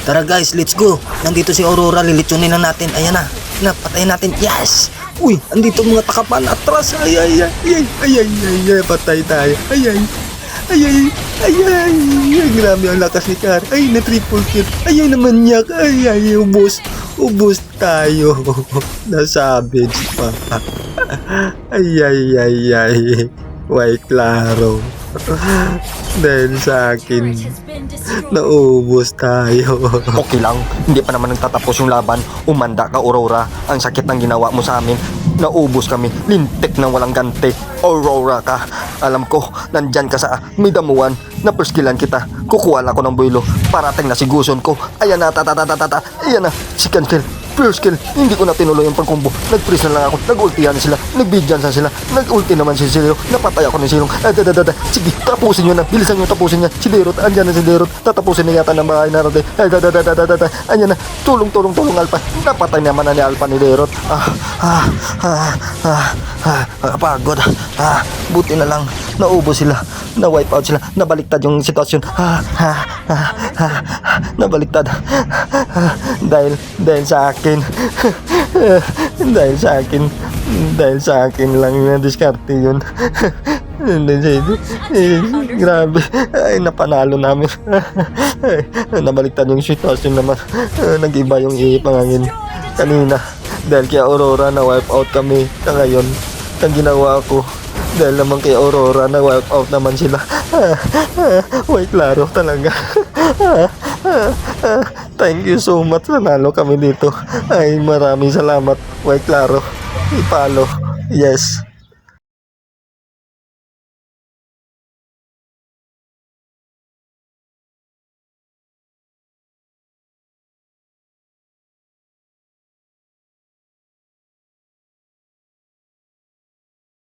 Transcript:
Tara guys, let's go. Nandito si Aurora, lilitsunin na natin. Ayan na, napatayin natin. Yes! Uy, andito mga takapan atras. Ay, ay, ay, ay, ay, ay, ay, ay, patay tayo. Ay, ay, ay, ay, ay, ay, ay, grabe ang lakas ni Kar. Ay, na triple kill. Ay, ay, naman yak. Ay, ay, ubos tayo. Nasabage pa. Ay, ay, ay, ay. Way klaro. Dahil sa akin, naubos tayo. Okay lang, hindi pa naman nagtatapos yung laban. Umanda ka, Aurora. Ang sakit ng ginawa mo sa amin. Naubos kami, lintik ng walang ganti. Aurora ka, alam ko, nandyan ka sa may damuhan. Naperskilan kita, kukuha lang ako ng buwilo. Parating na si Guson ko. Ayan na, ayan na, second kill. First kill, hindi ko na tinuloy yung pagkumbo. Nag-freeze na lang ako, nag-ultihan sila, nag-bidyan sila, nag-ulti naman si Zero, napatay ako ng Silong. Sige, tapusin nyo na, bilisan nyo tapusin niya. Si Derot, andyan na si Derot, tatapusin na yata ng bahay natin. Andyan na, tulong Alpha, napatay naman na ni Alpha ni Derot. Pagod, buti na lang, naubos sila, na-wipe out sila, nabaliktad yung sitwasyon. Nabaliktad. Dahil sa akin. dahil sa akin lang yung diskarte yun. Grabe. Ay, napanalo namin. Nabaliktad yung sitwasyon naman. Nag-iba yung pangangin kanina. Dahil kay Aurora na wipe out kami. Ngayon, ang ginawa ko, dahil naman kay Aurora na wipe out naman sila. Way klaro talaga. Thank you so much. Nanalo kami dito. Ay, maraming salamat. Way klaro. Ipalo. Yes.